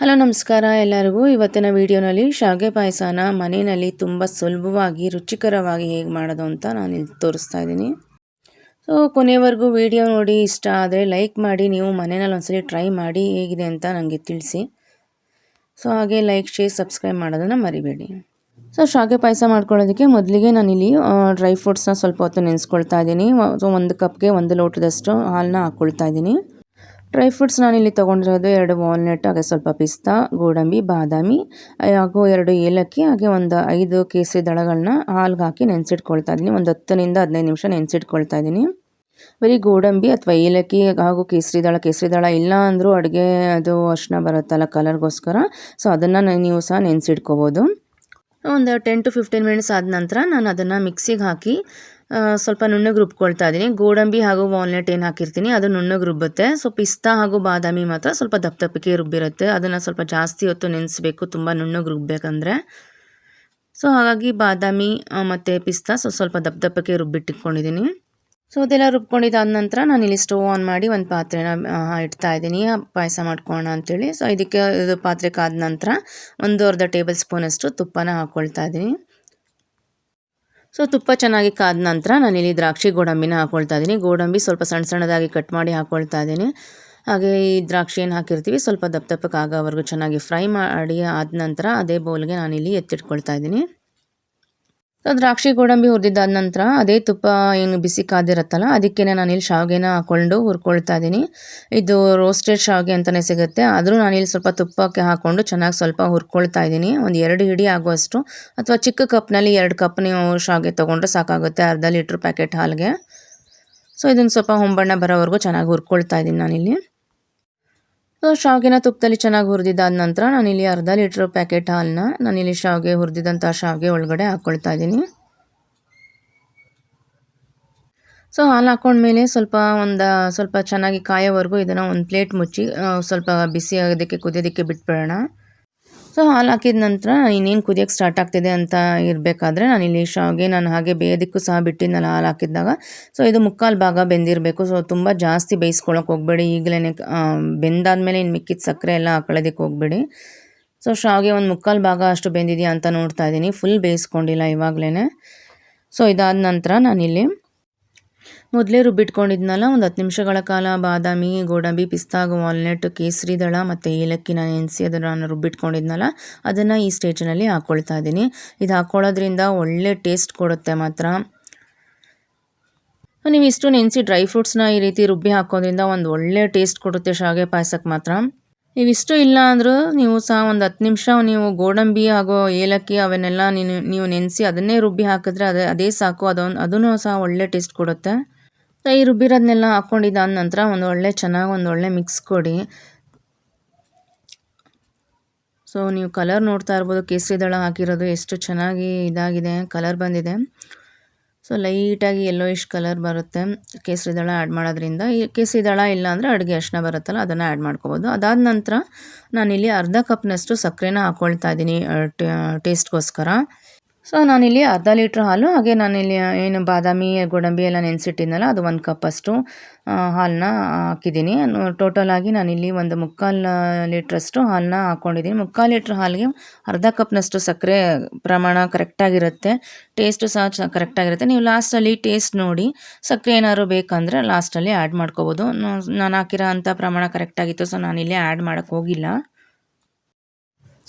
Hello ನಮಸ್ಕಾರ ಎಲ್ಲರಿಗೂ. ಇವತ್ತಿನ ವಿಡಿಯೋನಲ್ಲಿ ಶಾವಿಗೆ ಪಾಯಸನ ಮನೆಯಲ್ಲಿ ತುಂಬ ಸುಲಭವಾಗಿ ರುಚಿಕರವಾಗಿ ಹೇಗೆ ಮಾಡೋದು ಅಂತ ನಾನು ಇಲ್ಲಿ ತೋರಿಸ್ತಾ ಇದ್ದೀನಿ. ಸೊ ಕೊನೆವರೆಗೂ ವಿಡಿಯೋ ನೋಡಿ ಇಷ್ಟ ಆದರೆ ಲೈಕ್ ಮಾಡಿ, ನೀವು ಮನೆಯಲ್ಲಿ ಒಂದ್ಸಲಿ ಟ್ರೈ ಮಾಡಿ ಹೇಗಿದೆ ಅಂತ ನನಗೆ ತಿಳಿಸಿ. ಸೊ ಹಾಗೆ ಲೈಕ್, ಶೇರ್, ಸಬ್ಸ್ಕ್ರೈಬ್ ಮಾಡೋದನ್ನು ಮರಿಬೇಡಿ. ಸೊ ಶಾವಿಗೆ ಪಾಯಸ ಮಾಡ್ಕೊಳ್ಳೋದಕ್ಕೆ ಮೊದಲಿಗೆ ನಾನಿಲ್ಲಿ ಡ್ರೈ ಫ್ರೂಟ್ಸ್ನ ಸ್ವಲ್ಪ ಹೊತ್ತು ನೆನೆಸ್ಕೊಳ್ತಾ ಇದ್ದೀನಿ. ಸೊ 1 ಕಪ್ಗೆ 1 ಲೋಟದಷ್ಟು ಹಾಲನ್ನ ಹಾಕ್ಕೊಳ್ತಾ ಇದ್ದೀನಿ. ಡ್ರೈ ಫ್ರೂಟ್ಸ್ ನಾನಿಲ್ಲಿ ತೊಗೊಂಡಿರೋದು 2 ವಾಲ್ನಟ್, ಹಾಗೆ ಸ್ವಲ್ಪ ಪಿಸ್ತಾ, ಗೋಡಂಬಿ, ಬಾದಾಮಿ ಹಾಗೂ 2 ಏಲಕ್ಕಿ, ಹಾಗೆ ಒಂದು 5 ಕೇಸರಿ ದಳಗಳನ್ನ ಹಾಲ್ಗೆ ಹಾಕಿ ನೆನೆಸಿಟ್ಕೊಳ್ತಾ ಇದ್ದೀನಿ. ಒಂದು 10 ನಿಂದ 15 ನಿಮಿಷ ನೆನೆಸಿಟ್ಕೊಳ್ತಾ ಇದ್ದೀನಿ. ಬರೀ ಗೋಡಂಬಿ ಅಥವಾ ಏಲಕ್ಕಿ ಹಾಗೂ ಕೇಸರಿ ದಳ ಇಲ್ಲ ಅಂದರೂ ಅಡುಗೆ ಅದು ಅರಿಶಿನ ಬರುತ್ತಲ್ಲ ಕಲರ್ಗೋಸ್ಕರ, ಸೊ ಅದನ್ನು ನೀವು ಸಹ ನೆನೆಸಿಟ್ಕೋಬೋದು. ಒಂದು 10 to 15 ಮಿನಿಟ್ಸ್ ಆದ ನಂತರ ನಾನು ಅದನ್ನು ಮಿಕ್ಸಿಗೆ ಹಾಕಿ ಸ್ವಲ್ಪ ನುಣ್ಣಗೆ ರುಬ್ಕೊಳ್ತಾ ಇದ್ದೀನಿ. ಗೋಡಂಬಿ ಹಾಗೂ ವಾಲ್ನಟ್ ಏನು ಹಾಕಿರ್ತೀನಿ ಅದು ನುಣ್ಣಗೆ ರುಬ್ಬುತ್ತೆ. ಸೊ ಪಿಸ್ತಾ ಹಾಗೂ ಬಾದಾಮಿ ಮಾತ್ರ ಸ್ವಲ್ಪ ದಪ್ಪಕ್ಕೆ ರುಬ್ಬಿರುತ್ತೆ. ಅದನ್ನು ಸ್ವಲ್ಪ ಜಾಸ್ತಿ ಹೊತ್ತು ನೆನೆಸಬೇಕು, ತುಂಬ ನುಣ್ಣಗೆ ರುಬ್ಬಬೇಕಂದ್ರೆ. ಸೊ ಹಾಗಾಗಿ ಬಾದಾಮಿ ಮತ್ತು ಪಿಸ್ತಾ ಸ್ವಲ್ಪ ದಪ್ಪಕ್ಕೆ ರುಬ್ಬಿಟ್ಟಿಟ್ಕೊಂಡಿದ್ದೀನಿ. ಸೊ ಅದೆಲ್ಲ ರುಬ್ಕೊಂಡಿದ್ದಾದ ನಂತರ ನಾನಿಲ್ಲಿ ಸ್ಟವ್ ಆನ್ ಮಾಡಿ ಒಂದು ಪಾತ್ರೆನ ಇಡ್ತಾ ಇದ್ದೀನಿ ಪಾಯಸ ಮಾಡ್ಕೊಳ್ಳೋಣ ಅಂಥೇಳಿ. ಸೊ ಇದಕ್ಕೆ ಇದು ಪಾತ್ರೆ ಕಾದ ನಂತರ 1.5 ಟೇಬಲ್ ಸ್ಪೂನಷ್ಟು ತುಪ್ಪನ ಹಾಕ್ಕೊಳ್ತಾ ಇದ್ದೀನಿ. ಸೊ ತುಪ್ಪ ಚೆನ್ನಾಗಿ ಕಾದ ನಂತರ ನಾನಿಲ್ಲಿ ದ್ರಾಕ್ಷಿ ಗೋಡಂಬಿನ ಹಾಕ್ಕೊಳ್ತಾ ಇದ್ದೀನಿ. ಗೋಡಂಬಿ ಸ್ವಲ್ಪ ಸಣ್ಣದಾಗಿ ಕಟ್ ಮಾಡಿ ಹಾಕ್ಕೊಳ್ತಾ ಇದ್ದೀನಿ. ಹಾಗೆ ಈ ದ್ರಾಕ್ಷಿ ಏನು ಹಾಕಿರ್ತೀವಿ ಸ್ವಲ್ಪ ದಪ್ಪಕ್ಕೆ ಆಗೋವರೆಗೂ ಚೆನ್ನಾಗಿ ಫ್ರೈ ಮಾಡಿ ಆದ ನಂತರ ಅದೇ ಬೌಲ್ಗೆ ನಾನಿಲ್ಲಿ ಎತ್ತಿಟ್ಕೊಳ್ತಾ ಇದ್ದೀನಿ. ಸೊ ದ್ರಾಕ್ಷಿ ಗೋಡಂಬಿ ಹುರಿದಿದ್ದಾದ ನಂತರ ಅದೇ ತುಪ್ಪ ಏನು ಬಿಸಿ ಕಾದಿರುತ್ತಲ್ಲ ಅದಕ್ಕೆ ನಾನಿಲ್ಲಿ ಶಾವಿಗೆನ ಹಾಕ್ಕೊಂಡು ಹುರ್ಕೊಳ್ತಾ ಇದ್ದೀನಿ. ಇದು ರೋಸ್ಟೆಡ್ ಶಾವಿಗೆ ಅಂತಲೇ ಸಿಗುತ್ತೆ, ಆದರೂ ನಾನಿಲ್ಲಿ ಸ್ವಲ್ಪ ತುಪ್ಪಕ್ಕೆ ಹಾಕ್ಕೊಂಡು ಚೆನ್ನಾಗಿ ಸ್ವಲ್ಪ ಹುರ್ಕೊಳ್ತಾ ಇದ್ದೀನಿ. ಒಂದು 2 ಹಿಡಿ ಆಗುವಷ್ಟು, ಅಥವಾ ಚಿಕ್ಕ ಕಪ್ನಲ್ಲಿ 2 ಕಪ್ ನೀವು ಶಾವಿಗೆ ತೊಗೊಂಡ್ರೆ ಸಾಕಾಗುತ್ತೆ ಅರ್ಧ ಲೀಟ್ರ್ ಪ್ಯಾಕೆಟ್ ಹಾಲಿಗೆ. ಸೊ ಇದನ್ನು ಸ್ವಲ್ಪ ಹೊಂಬಣ್ಣ ಬರೋವರೆಗೂ ಚೆನ್ನಾಗಿ ಹುರ್ಕೊಳ್ತಾ ಇದ್ದೀನಿ ನಾನಿಲ್ಲಿ. ಸೊ ಶಾವಿಗೆನ ತುಪ್ಪದಲ್ಲಿ ಚೆನ್ನಾಗಿ ಹುರಿದಿದ್ದಾದ ನಂತರ ನಾನಿಲ್ಲಿ ಅರ್ಧ ಲೀಟ್ರ್ ಪ್ಯಾಕೆಟ್ ಹಾಲನ್ನ ನಾನಿಲ್ಲಿ ಹುರಿದಿದ್ದಂಥ ಶಾವಿಗೆ ಒಳಗಡೆ ಹಾಕ್ಕೊಳ್ತಾ ಇದ್ದೀನಿ. ಸೊ ಹಾಲು ಹಾಕ್ಕೊಂಡ್ಮೇಲೆ ಸ್ವಲ್ಪ ಚೆನ್ನಾಗಿ ಕಾಯೋವರೆಗೂ ಇದನ್ನು ಒಂದು ಪ್ಲೇಟ್ ಮುಚ್ಚಿ ಸ್ವಲ್ಪ ಬಿಸಿ ಆಗೋದಕ್ಕೆ ಕುದಿಯೋದಕ್ಕೆ ಬಿಟ್ಬಿಡೋಣ. ಸೊ ಹಾಲು ಹಾಕಿದ ನಂತರ ಇನ್ನೇನು ಕುದಿಯೋಕ್ಕೆ ಸ್ಟಾರ್ಟ್ ಆಗ್ತಿದೆ ಅಂತ ಇರಬೇಕಾದ್ರೆ ನಾನಿಲ್ಲಿ ಶಾವಿಗೆ ನಾನು ಹಾಗೆ ಬೇಯೋದಕ್ಕೂ ಸಹ ಬಿಟ್ಟಿದ್ನಲ್ಲ ಹಾಲು ಹಾಕಿದ್ದಾಗ. ಸೊ ಇದು 3/4 ಭಾಗ ಬೆಂದಿರಬೇಕು. ಸೊ ತುಂಬ ಜಾಸ್ತಿ ಬೇಯಿಸ್ಕೊಳ್ಳೋಕೆ ಹೋಗಬೇಡಿ. ಈಗಲೇ ಬೆಂದಾದ್ಮೇಲೆ ಇನ್ನು ಮಿಕ್ಕಿದ ಸಕ್ಕರೆ ಎಲ್ಲ ಹಾಕೊಳ್ಳೋದಕ್ಕೆ ಹೋಗಬೇಡಿ. ಸೊ ಶಾವಿಗೆ ಒಂದು 3/4 ಭಾಗ ಅಷ್ಟು ಬೆಂದಿದೆಯಾ ಅಂತ ನೋಡ್ತಾ ಇದ್ದೀನಿ, ಫುಲ್ ಬೇಯಿಸ್ಕೊಂಡಿಲ್ಲ ಇವಾಗಲೇ. ಸೊ ಇದಾದ ನಂತರ ನಾನಿಲ್ಲಿ ಮೊದಲೇ ರುಬ್ಬಿಟ್ಕೊಂಡಿದ್ನಲ್ಲ ಒಂದು 10 ನಿಮಿಷಗಳ ಕಾಲ ಬಾದಾಮಿ, ಗೋಡಂಬಿ, ಪಿಸ್ತಾ, ವಾಲ್ನಟ್, ಕೇಸರಿ ದಳ ಮತ್ತು ಏಲಕ್ಕಿನ ನೆನೆಸಿ ಅದನ್ನು ನಾನು ರುಬ್ಬಿಟ್ಕೊಂಡಿದ್ನಲ್ಲ ಅದನ್ನು ಈ ಸ್ಟೇಜ್ನಲ್ಲಿ ಹಾಕ್ಕೊಳ್ತಾ ಇದ್ದೀನಿ. ಇದು ಹಾಕ್ಕೊಳ್ಳೋದ್ರಿಂದ ಒಳ್ಳೆ ಟೇಸ್ಟ್ ಕೊಡುತ್ತೆ ಮಾತ್ರ. ನೀವು ಇಷ್ಟು ನೆನೆಸಿ ಡ್ರೈ ಫ್ರೂಟ್ಸ್ನ ಈ ರೀತಿ ರುಬ್ಬಿ ಹಾಕೋದ್ರಿಂದ ಒಂದು ಒಳ್ಳೆ ಟೇಸ್ಟ್ ಕೊಡುತ್ತೆ ಶಾವಿಗೆ ಪಾಯಸಕ್ಕೆ ಮಾತ್ರ. ಇವಿಷ್ಟು ಇಲ್ಲ ಅಂದರೂ ನೀವು ಸಹ ಒಂದು 10 ನಿಮಿಷ ನೀವು ಗೋಡಂಬಿ ಹಾಗೂ ಏಲಕ್ಕಿ ಅವನ್ನೆಲ್ಲ ನೀವು ನೆನೆಸಿ ಅದನ್ನೇ ರುಬ್ಬಿ ಹಾಕಿದ್ರೆ ಅದೇ ಸಾಕು, ಅದನ್ನು ಸಹ ಒಳ್ಳೆ ಟೇಸ್ಟ್ ಕೊಡುತ್ತೆ. ಈ ರುಬ್ಬಿರೋದನ್ನೆಲ್ಲ ಹಾಕ್ಕೊಂಡಿದ್ದಾದ ನಂತರ ಒಂದು ಒಳ್ಳೆ ಮಿಕ್ಸ್ ಕೊಡಿ. ಸೊ ನೀವು ಕಲರ್ ನೋಡ್ತಾ ಇರ್ಬೋದು, ಕೇಸರಿ ದಳ ಹಾಕಿರೋದು ಎಷ್ಟು ಚೆನ್ನಾಗಿ ಇದಾಗಿದೆ, ಕಲರ್ ಬಂದಿದೆ. ಸೊ ಲೈಟಾಗಿ ಯೆಲ್ಲೋಯಿಶ್ ಕಲರ್ ಬರುತ್ತೆ ಕೇಸರಿ ದಳ ಆ್ಯಡ್ ಮಾಡೋದ್ರಿಂದ. ಈ ಕೇಸರಿ ದಳ ಇಲ್ಲ ಅಂದರೆ ಅಡುಗೆ ಅರಿಶಿನ ಬರುತ್ತಲ್ಲ ಅದನ್ನು ಆ್ಯಡ್ ಮಾಡ್ಕೋಬೋದು. ಅದಾದ ನಂತರ ನಾನಿಲ್ಲಿ ಅರ್ಧ ಕಪ್ನಷ್ಟು ಸಕ್ಕರೆನ ಹಾಕ್ಕೊಳ್ತಾ ಇದ್ದೀನಿ ಟೇಸ್ಟ್ಗೋಸ್ಕರ. ಸೊ ನಾನಿಲ್ಲಿ ಅರ್ಧ ಲೀಟ್ರ್ ಹಾಲು, ಹಾಗೆ ನಾನಿಲ್ಲಿ ಏನು ಬಾದಾಮಿ, ಗೋಡಂಬಿ ಎಲ್ಲ ನೆನೆಸಿಟ್ಟಿದ್ನಲ್ಲ ಅದು 1 ಕಪ್ಪಷ್ಟು ಹಾಲನ್ನ ಹಾಕಿದ್ದೀನಿ. ಟೋಟಲ್ ಆಗಿ ನಾನಿಲ್ಲಿ ಒಂದು 3/4 ಲೀಟ್ರಷ್ಟು ಹಾಲನ್ನ ಹಾಕ್ಕೊಂಡಿದ್ದೀನಿ. 3/4 ಲೀಟ್ರ್ ಹಾಲಿಗೆ ಅರ್ಧ ಕಪ್ನಷ್ಟು ಸಕ್ಕರೆ ಪ್ರಮಾಣ ಕರೆಕ್ಟಾಗಿರುತ್ತೆ. ಟೇಸ್ಟು ಸಹ ಕರೆಕ್ಟಾಗಿರುತ್ತೆ. ನೀವು ಲಾಸ್ಟಲ್ಲಿ ಟೇಸ್ಟ್ ನೋಡಿ ಸಕ್ಕರೆ ಏನಾದ್ರು ಬೇಕಂದರೆ ಲಾಸ್ಟಲ್ಲಿ ಆ್ಯಡ್ ಮಾಡ್ಕೋಬೋದು. ನಾನು ಹಾಕಿರೋ ಅಂಥ ಪ್ರಮಾಣ ಕರೆಕ್ಟಾಗಿತ್ತು, ಸೊ ನಾನಿಲ್ಲಿ ಆ್ಯಡ್ ಮಾಡೋಕ್ಕೆ ಹೋಗಿಲ್ಲ.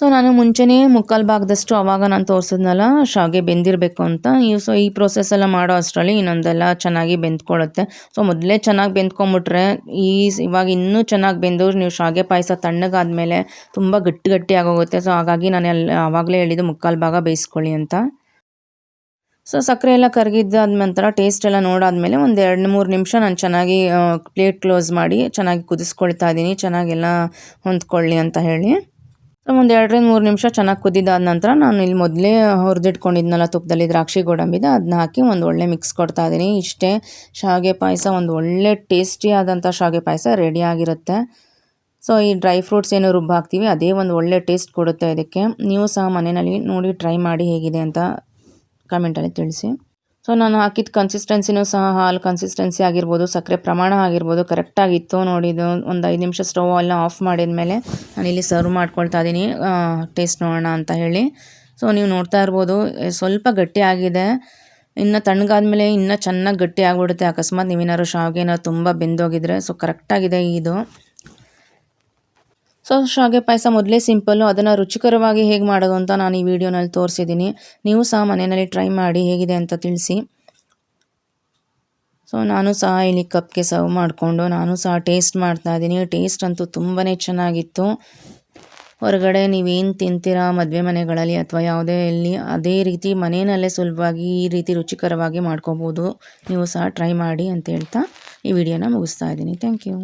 ಸೊ ನಾನು ಮುಂಚೆನೇ 3/4 ಭಾಗದಷ್ಟು ಆವಾಗ ನಾನು ತೋರಿಸಿದ್ನಲ್ಲ ಶಾವಿಗೆ ಬೆಂದಿರಬೇಕು ಅಂತ. ಸೊ ಈ ಪ್ರೋಸೆಸ್ ಎಲ್ಲ ಮಾಡೋ ಅಷ್ಟರಲ್ಲಿ ಇನ್ನೊಂದೆಲ್ಲ ಚೆನ್ನಾಗಿ ಬೆಂದ್ಕೊಳ್ಳುತ್ತೆ. ಸೊ ಮೊದಲೇ ಚೆನ್ನಾಗಿ ಬೆಂದ್ಕೊಂಬಿಟ್ರೆ ಇವಾಗ ಇನ್ನೂ ಚೆನ್ನಾಗಿ ಬೆಂದು ನೀವು ಶಾವಿಗೆ ಪಾಯಸ ತಣ್ಣಗಾದ್ಮೇಲೆ ತುಂಬ ಗಟ್ಟಿ ಆಗೋಗುತ್ತೆ. ಸೊ ಹಾಗಾಗಿ ನಾನು ಆವಾಗಲೇ ಹೇಳಿದ್ದು 3/4 ಭಾಗ ಬೇಯಿಸ್ಕೊಳ್ಳಿ ಅಂತ. ಸೊ ಸಕ್ಕರೆ ಎಲ್ಲ ಕರಗಿದ್ದಾದ ನಂತರ ಟೇಸ್ಟ್ ಎಲ್ಲ ನೋಡಾದ್ಮೇಲೆ ಒಂದು 2-3 ನಿಮಿಷ ನಾನು ಚೆನ್ನಾಗಿ ಪ್ಲೇಟ್ ಕ್ಲೋಸ್ ಮಾಡಿ ಚೆನ್ನಾಗಿ ಕುದಿಸ್ಕೊಳ್ತಾ ಇದ್ದೀನಿ, ಚೆನ್ನಾಗೆಲ್ಲ ಹೊಂದ್ಕೊಳ್ಳಿ ಅಂತ ಹೇಳಿ. ಸೊ ಒಂದು 2-3 ನಿಮಿಷ ಚೆನ್ನಾಗಿ ಕುದಿದಾದ ನಂತರ ನಾನು ಇಲ್ಲಿ ಮೊದಲೇ ಹುರಿದಿಟ್ಕೊಂಡಿದ್ನಲ್ಲ ತುಪ್ಪದಲ್ಲಿ ದ್ರಾಕ್ಷಿ ಗೋಡಂಬಿದ ಅದನ್ನ ಹಾಕಿ ಒಂದು ಒಳ್ಳೆ ಮಿಕ್ಸ್ ಕೊಡ್ತಾ ಇದ್ದೀನಿ. ಇಷ್ಟೇ ಶಾವಿಗೆ ಪಾಯಸ, ಒಂದು ಒಳ್ಳೆ ಟೇಸ್ಟಿಯಾದಂಥ ಶಾವಿಗೆ ಪಾಯಸ ರೆಡಿ ಆಗಿರುತ್ತೆ. ಸೊ ಈ ಡ್ರೈ ಫ್ರೂಟ್ಸ್ ಏನು ರುಬ್ಬ ಹಾಕ್ತೀವಿ ಅದೇ ಒಂದು ಒಳ್ಳೆ ಟೇಸ್ಟ್ ಕೊಡುತ್ತೆ ಇದಕ್ಕೆ. ನೀವು ಸಹ ಮನೆಯಲ್ಲಿ ನೋಡಿ ಟ್ರೈ ಮಾಡಿ ಹೇಗಿದೆ ಅಂತ ಕಮೆಂಟಲ್ಲಿ ತಿಳಿಸಿ. ಸೊ ನಾನು ಹಾಕಿದ ಕನ್ಸಿಸ್ಟೆನ್ಸಿನೂ ಸಹ ಹಾಲು ಕನ್ಸಿಸ್ಟೆನ್ಸಿ ಆಗಿರ್ಬೋದು, ಸಕ್ಕರೆ ಪ್ರಮಾಣ ಆಗಿರ್ಬೋದು ಕರೆಕ್ಟಾಗಿತ್ತು. ನೋಡಿ ಇದು ಒಂದು 5 ನಿಮಿಷ ಸ್ಟವ್ ಎಲ್ಲ ಆಫ್ ಮಾಡಿದ ಮೇಲೆ ನಾನಿಲ್ಲಿ ಸರ್ವ್ ಮಾಡ್ಕೊಳ್ತಾ ಇದ್ದೀನಿ ಟೇಸ್ಟ್ ನೋಡೋಣ ಅಂತ ಹೇಳಿ. ಸೊ ನೀವು ನೋಡ್ತಾ ಇರ್ಬೋದು ಸ್ವಲ್ಪ ಗಟ್ಟಿ ಆಗಿದೆ. ಇನ್ನು ತಣ್ಣಗಾದ್ಮೇಲೆ ಇನ್ನೂ ಚೆನ್ನಾಗಿ ಗಟ್ಟಿ ಆಗಿಬಿಡುತ್ತೆ. ಅಕಸ್ಮಾತ್ ನೀವೇನಾದ್ರು ಶಾವಿಗೆ ಏನಾದ್ರು ತುಂಬ ಬೆಂದೋಗಿದ್ರೆ. ಸೊ ಕರೆಕ್ಟಾಗಿದೆ ಇದು. ಸೊ ಶಾವಿಗೆ ಪಾಯಸ ಮೊದಲೇ ಸಿಂಪಲ್ಲು, ಅದನ್ನು ರುಚಿಕರವಾಗಿ ಹೇಗೆ ಮಾಡೋದು ಅಂತ ನಾನು ಈ ವಿಡಿಯೋನಲ್ಲಿ ತೋರಿಸಿದ್ದೀನಿ. ನೀವು ಸಹ ಮನೆಯಲ್ಲಿ ಟ್ರೈ ಮಾಡಿ ಹೇಗಿದೆ ಅಂತ ತಿಳಿಸಿ. ಸೊ ನಾನು ಸಹ ಇಲ್ಲಿ ಕಪ್ಗೆ ಸರ್ವ್ ಮಾಡಿಕೊಂಡು ನಾನು ಸಹ ಟೇಸ್ಟ್ ಮಾಡ್ತಾ ಇದ್ದೀನಿ. ಟೇಸ್ಟ್ ಅಂತೂ ತುಂಬಾ ಚೆನ್ನಾಗಿತ್ತು. ಹೊರಗಡೆ ನೀವೇನು ತಿಂತೀರಾ ಮದುವೆ ಮನೆಗಳಲ್ಲಿ ಅಥವಾ ಯಾವುದೇ ಇಲ್ಲಿ ಅದೇ ರೀತಿ ಮನೆಯಲ್ಲೇ ಸುಲಭವಾಗಿ ಈ ರೀತಿ ರುಚಿಕರವಾಗಿ ಮಾಡ್ಕೋಬೋದು. ನೀವು ಸಹ ಟ್ರೈ ಮಾಡಿ ಅಂತ ಹೇಳ್ತಾ ಈ ವಿಡಿಯೋನ ಮುಗಿಸ್ತಾ ಇದ್ದೀನಿ. Thank you.